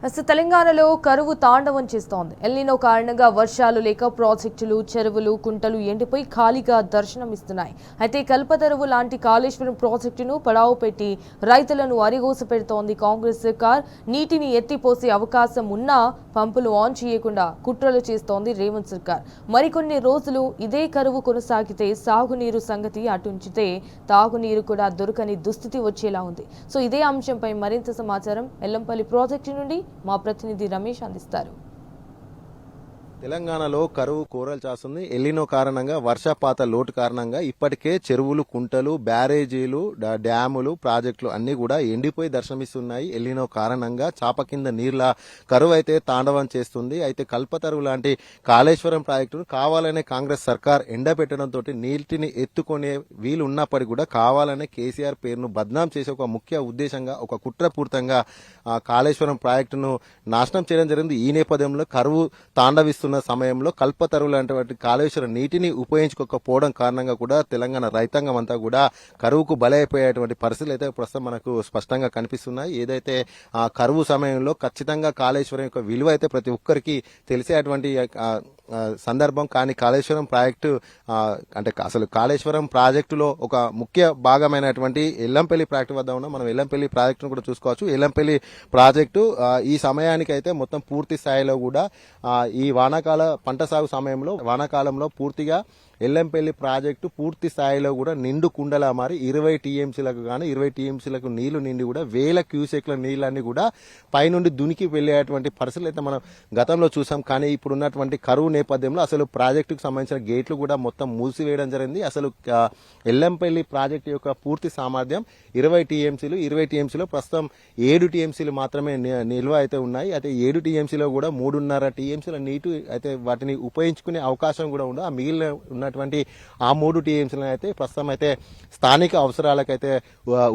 అసలు తెలంగాణలో కరువు తాండవం చేస్తోంది. ఎల్నినో కారణంగా వర్షాలు లేక ప్రాజెక్టులు, చెరువులు, కుంటలు ఎండిపోయి ఖాళీగా దర్శనమిస్తున్నాయి. అయితే కల్పతరువు లాంటి కాళేశ్వరం ప్రాజెక్టును పడావు పెట్టి రైతులను అరిగోస పెడుతోంది కాంగ్రెస్ సర్కార్. నీటిని ఎత్తిపోసే అవకాశం ఉన్నా పంపులు ఆన్ చేయకుండా కుట్రలు చేస్తోంది రేవంత్ సర్కార్. మరికొన్ని రోజులు ఇదే కరువు కొనసాగితే సాగునీరు సంగతి అటుంచితే తాగునీరు కూడా దొరకని దుస్థితి వచ్చేలా ఉంది. సో ఇదే అంశంపై మరింత సమాచారం ఎల్లంపల్లి ప్రాజెక్టు నుండి మా ప్రతినిధి రమేష్ అందిస్తారు. తెలంగాణలో కరువు కూరలు చేస్తుంది. ఎల్లినో కారణంగా వర్షపాత లోటు కారణంగా ఇప్పటికే చెరువులు, కుంటలు, బ్యారేజీలు, డ్యాములు, ప్రాజెక్టులు అన్ని కూడా ఎండిపోయి దర్శనమిస్తున్నాయి. ఎల్లినో కారణంగా చాప కింద నీళ్ల కరువు అయితే తాండవం చేస్తుంది. అయితే కల్పతరువు లాంటి కాళేశ్వరం ప్రాజెక్టును కావాలనే కాంగ్రెస్ సర్కార్ ఎండబెట్టడంతో నీటిని ఎత్తుకునే వీలు ఉన్నప్పటికీ కూడా కావాలనే కేసీఆర్ పేరును బద్నాం చేసే ఒక ముఖ్య ఉద్దేశంగా ఒక కుట్రపూరితంగా కాళేశ్వరం ప్రాజెక్టును నాశనం చేయడం జరిగింది. ఈ నేపథ్యంలో కరువు తాండవిస్తున్న సమయంలో కల్పతరువు లాంటి కాళేశ్వరం నీటిని ఉపయోగించుకోకపోవడం కారణంగా కూడా తెలంగాణ రైతాంగం అంతా కూడా కరువుకు బలైపోయేటువంటి పరిస్థితులు అయితే ప్రస్తుతం మనకు స్పష్టంగా కనిపిస్తున్నాయి. ఏదైతే కరువు సమయంలో ఖచ్చితంగా కాళేశ్వరం యొక్క విలువ అయితే ప్రతి ఒక్కరికి తెలిసేటువంటి సందర్భం. కానీ కాళేశ్వరం ప్రాజెక్టు అంటే అసలు కాళేశ్వరం ప్రాజెక్టులో ఒక ముఖ్య భాగమైనటువంటి ఎల్లంపల్లి ప్రాజెక్టు వద్ద ఉన్నాం. మనం ఎల్లంపల్లి ప్రాజెక్టును కూడా చూసుకోవచ్చు. ఎల్లంపల్లి ప్రాజెక్టు ఈ సమయానికి అయితే మొత్తం పూర్తి స్థాయిలో కూడా ఈ వానాకాల పంట సాగు సమయంలో వానాకాలంలో పూర్తిగా ఎల్లంపల్లి ప్రాజెక్టు పూర్తి స్థాయిలో కూడా నిండు కుండలా మారి 20 టీఎంసీలకు కానీ 20 టీఎంసీలకు నీళ్లు నిండి కూడా 1000 క్యూసెక్ల నీళ్ళన్నీ కూడా పైనుండి దునికి వెళ్లేటువంటి పరిస్థితులు అయితే మనం గతంలో చూసాం. కానీ ఇప్పుడు ఉన్నటువంటి కరువు నేపథ్యంలో అసలు ప్రాజెక్టుకు సంబంధించిన గేట్లు కూడా మొత్తం మూసివేయడం జరిగింది. అసలు ఎల్లంపల్లి ప్రాజెక్టు యొక్క పూర్తి సామర్థ్యం 20 టీఎంసీలు. 20 టీఎంసీలో ప్రస్తుతం 7 టీఎంసీలు మాత్రమే నిల్వ అయితే ఉన్నాయి. అయితే 7 టీఎంసీలో కూడా 3.5 టీఎంసీల నీటి అయితే వాటిని ఉపయోగించుకునే అవకాశం కూడా ఉండదు. ఆ మిగిలిన ఉన్నటువంటి ఆ 3 టీఎంసీలను అయితే ప్రస్తుతం అయితే స్థానిక అవసరాలకైతే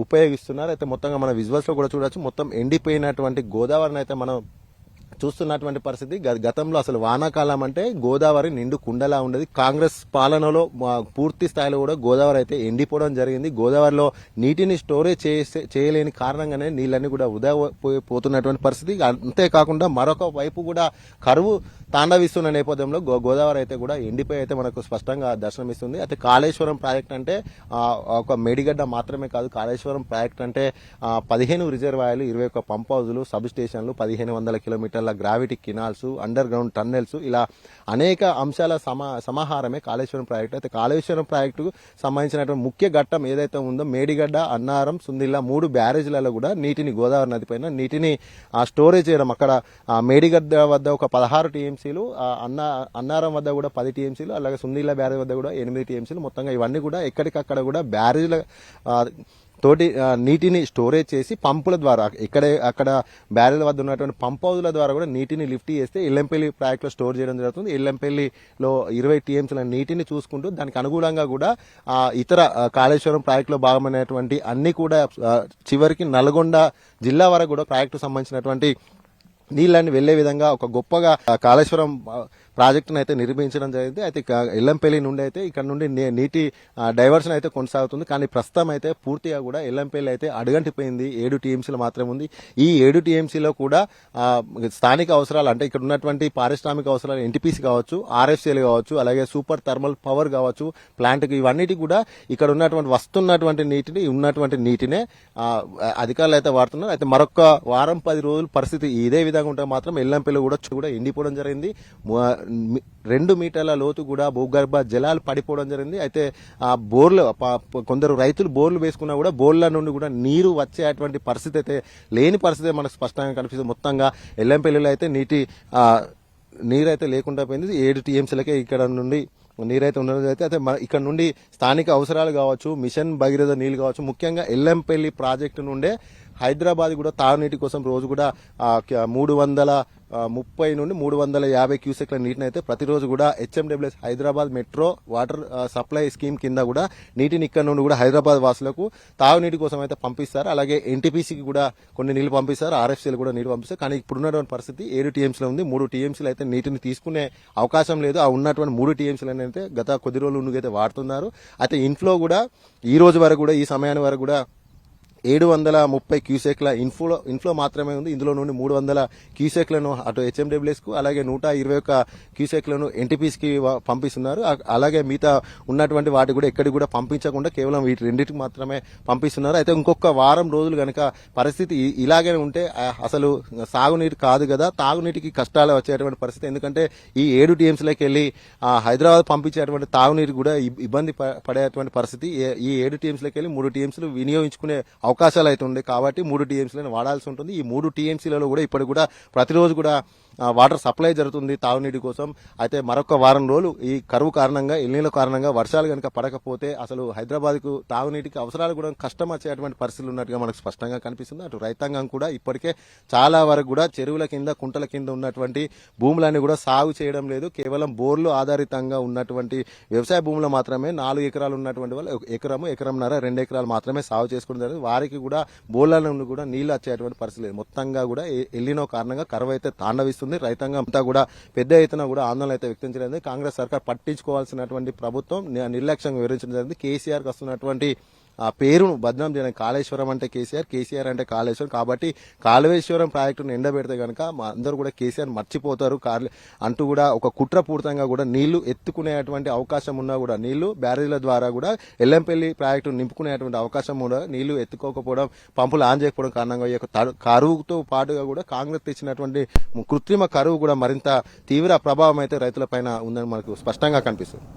ఉపయోగిస్తున్నారు. అయితే మొత్తంగా మన విజువల్స్ లో కూడా చూడొచ్చు. మొత్తం ఎండిపోయినటువంటి గోదావరిని అయితే మనం చూస్తున్నటువంటి పరిస్థితి. గతంలో అసలు వానాకాలం అంటే గోదావరి నిండు కుండలా ఉండేది. కాంగ్రెస్ పాలనలో పూర్తి స్థాయిలో కూడా గోదావరి అయితే ఎండిపోవడం జరిగింది. గోదావరిలో నీటిని స్టోరేజ్ చేయలేని కారణంగానే నీళ్ళన్నీ కూడా వృధా పోతున్నటువంటి పరిస్థితి. అంతేకాకుండా మరొక వైపు కూడా కరువు తాండవిస్తున్న నేపథ్యంలో గోదావరి అయితే కూడా ఎండిపోయి అయితే మనకు స్పష్టంగా దర్శనమిస్తుంది. అయితే కాళేశ్వరం ప్రాజెక్ట్ అంటే ఒక మేడిగడ్డ మాత్రమే కాదు. కాళేశ్వరం ప్రాజెక్ట్ అంటే 15 రిజర్వాయర్లు, 21 పంప్ హౌజులు, సబ్ స్టేషన్లు, 1500 కిలోమీటర్ల గ్రావిటీ కినాల్స్, అండర్ గ్రౌండ్ టన్నెల్స్, ఇలా అనేక అంశాల సమాహారమే కాళేశ్వరం ప్రాజెక్టు. అయితే కాళేశ్వరం ప్రాజెక్టుకు సంబంధించినటువంటి ముఖ్య ఘట్టం ఏదైతే ఉందో మేడిగడ్డ, అన్నారం, సుందిల్లా 3 బ్యారేజ్లలో కూడా నీటిని గోదావరి నది పైన నీటిని స్టోరేజ్ చేయడం. అక్కడ మేడిగడ్డ వద్ద ఒక 16 టీఎంసీలు, అన్నారం వద్ద కూడా 10 టీఎంసీలు, అలాగే సుందిల్లా బ్యారేజ్ వద్ద కూడా 8 టీఎంసీలు, మొత్తంగా ఇవన్నీ కూడా ఎక్కడికక్కడ కూడా బ్యారేజ్ల తోటి నీటిని స్టోరేజ్ చేసి పంపుల ద్వారా అక్కడ బ్యారేజ్ వద్ద ఉన్నటువంటి పంప్ హౌజ్ల ద్వారా కూడా నీటిని లిఫ్ట్ చేస్తే ఎల్లంపల్లి ప్రాజెక్టులో స్టోర్ చేయడం జరుగుతుంది. ఎల్లంపల్లిలో 20 టీఎంసీల నీటిని చూసుకుంటూ దానికి అనుగుణంగా కూడా ఇతర కాళేశ్వరం ప్రాజెక్టులో భాగమైనటువంటి అన్ని కూడా చివరికి నల్గొండ జిల్లా వరకు కూడా ప్రాజెక్టు సంబంధించినటువంటి నీళ్ళని వెళ్లే విధంగా ఒక గొప్పగా కాళేశ్వరం ప్రాజెక్టును అయితే నిర్మించడం జరిగింది. అయితే ఎల్లంపల్లి నుండి అయితే ఇక్కడ నుండి నీటి డైవర్షన్ అయితే కొనసాగుతుంది. కానీ ప్రస్తుతం అయితే పూర్తిగా కూడా ఎల్లంపల్లి అయితే అడుగంటిపోయింది. 7 టీఎంసీలు మాత్రమే ఉంది. ఈ 7 టీఎంసీలో కూడా స్థానిక అవసరాలు అంటే ఇక్కడ ఉన్నటువంటి పారిశ్రామిక అవసరాలు ఎన్టీపీసీ కావచ్చు, ఆర్ఎఫ్సీఎల్ కావచ్చు, అలాగే సూపర్ థర్మల్ పవర్ కావచ్చు, ప్లాంట్కి ఇవన్నిటి కూడా ఇక్కడ వస్తున్నటువంటి నీటినే అధికారులు అయితే వాడుతున్నారు. అయితే మరొక వారం 10 రోజుల పరిస్థితి ఇదే విధంగా ఉంటే మాత్రం ఎల్లంపల్లి కూడా ఎండిపోవడం జరిగింది. 2 మీటర్ల లోతు కూడా భూగర్భ జలాలు పడిపోవడం జరిగింది. అయితే ఆ బోర్లు కొందరు రైతులు బోర్లు వేసుకున్నా కూడా బోర్ల నుండి కూడా నీరు వచ్చేటువంటి పరిస్థితి అయితే లేని పరిస్థితి మనకు స్పష్టంగా కనిపిస్తుంది. మొత్తంగా ఎల్లంపల్లిలో అయితే నీరైతే లేకుండా పోయింది. 7 టీఎంసీలకే ఇక్కడ నుండి నీరైతే ఉండడం అయితే ఇక్కడ నుండి స్థానిక అవసరాలు కావచ్చు, మిషన్ భగీరథ నీళ్లు కావచ్చు, ముఖ్యంగా ఎల్లంపల్లి ప్రాజెక్టు నుండే హైదరాబాద్ కూడా తాగునీటి కోసం రోజు కూడా 330 నుండి 350 క్యూసెక్ల నీటిని అయితే ప్రతిరోజు కూడా HMWS Hyderabad metro water supply scheme కింద కూడా నీటిని ఇక్కడ నుండి కూడా హైదరాబాద్ వాసులకు తాగునీటి కోసం అయితే పంపిస్తారు. అలాగే ఎన్టీపీసీకి కూడా కొన్ని నీళ్లు పంపిస్తారు, ఆర్ఎఫ్సీలు కూడా నీళ్లు పంపిస్తారు. కానీ ఇప్పుడున్నటువంటి పరిస్థితి 7 టీఎంసీలో ఉంది. 3 టీఎంసీలు అయితే నీటిని తీసుకునే అవకాశం లేదు. ఆ ఉన్నటువంటి 3 టీఎంసీలు అయితే గత కొద్ది రోజుల నుండి అయితే వాడుతున్నారు. అయితే ఇన్ఫ్లో కూడా ఈ రోజు వరకు కూడా ఈ సమయాన్ని వరకు కూడా 730 క్యూసెక్ల ఇన్ఫ్లో మాత్రమే ఉంది. ఇందులో నుండి 300 క్యూసెక్లను అటు హెచ్ఎండబ్ల్యూఎస్ కు అలాగే 121 క్యూసెక్లను ఎన్టీపీస్ కి పంపిస్తున్నారు. అలాగే మిగతా ఉన్నటువంటి వాటి కూడా ఎక్కడికి కూడా పంపించకుండా కేవలం వీటి రెండింటికి మాత్రమే పంపిస్తున్నారు. అయితే ఇంకొక వారం రోజులు గనక పరిస్థితి ఇలాగే ఉంటే అసలు సాగునీరు కాదు కదా, తాగునీటికి కష్టాలు వచ్చేటువంటి పరిస్థితి. ఎందుకంటే ఈ 7 టీఎంసీలోకి వెళ్ళి హైదరాబాద్ పంపించేటువంటి తాగునీరు కూడా ఇబ్బంది పడేటువంటి పరిస్థితి. ఈ 7 టీఎంసీలోకి వెళ్ళి 3 టీఎంసీలు వినియోగించుకునే అవకాశాలు అయితే ఉంది కాబట్టి 3 టీఎంసీలను వాడాల్సి ఉంటుంది. ఈ 3 టీఎంసీలలో కూడా ఇప్పటికి కూడా ప్రతిరోజు కూడా వాటర్ సప్లై జరుగుతుంది తాగునీటి కోసం. అయితే మరొక వారం రోజులు ఈ కరువు కారణంగా ఎల్నినో కారణంగా వర్షాలు కనుక పడకపోతే అసలు హైదరాబాద్ కు తాగునీటికి అవసరాలు కూడా కష్టం వచ్చేటువంటి పరిస్థితులు ఉన్నట్టుగా మనకు స్పష్టంగా కనిపిస్తుంది. అటు రైతాంగం కూడా ఇప్పటికే చాలా వరకు కూడా చెరువుల కింద కుంటల కింద ఉన్నటువంటి భూములన్నీ కూడా సాగు చేయడం లేదు. కేవలం బోర్లు ఆధారితంగా ఉన్నటువంటి వ్యవసాయ భూములు మాత్రమే 4 ఎకరాలు ఉన్నటువంటి వాళ్ళు ఎకరంన్నర 2 ఎకరాలు మాత్రమే సాగు చేసుకుని జరిగింది. వారికి కూడా బోర్ల నుండి కూడా నీళ్లు వచ్చేటువంటి పరిస్థితి లేదు. మొత్తంగా కూడా ఎల్నినో కారణంగా కరువు అయితే తాండవిస్తుంది. రైతాంగం అంతా కూడా పెద్ద ఎత్తున కూడా ఆందోళన అయితే వ్యక్తం చేయలేదు. కాంగ్రెస్ సర్కార్ పట్టించుకోవాల్సినటువంటి ప్రభుత్వం నిర్లక్ష్యంగా వివరించడం జరిగింది. కేసీఆర్ కు వస్తున్నటువంటి ఆ పేరును బద్నాం చేయడం. కాళేశ్వరం అంటే కేసీఆర్ అంటే కాళేశ్వరం కాబట్టి కాళేశ్వరం ప్రాజెక్టును ఎండబెడితే కనుక అందరూ కూడా కేసీఆర్ మర్చిపోతారు అంటూ కూడా ఒక కుట్రపూరితంగా కూడా నీళ్లు ఎత్తుకునేటువంటి అవకాశం ఉన్నా కూడా నీళ్లు బ్యారేజీల ద్వారా కూడా ఎల్లంపల్లి ప్రాజెక్టు నింపుకునేటువంటి అవకాశం కూడా నీళ్లు ఎత్తుకోకపోవడం, పంపులు ఆన్ చేయకపోవడం కారణంగా ఈ యొక్క కరువుతో పాటుగా కూడా కాంగ్రెస్ తెచ్చినటువంటి కృత్రిమ కరువు కూడా మరింత తీవ్ర ప్రభావం అయితే రైతులపైన ఉందని మనకు స్పష్టంగా కనిపిస్తుంది.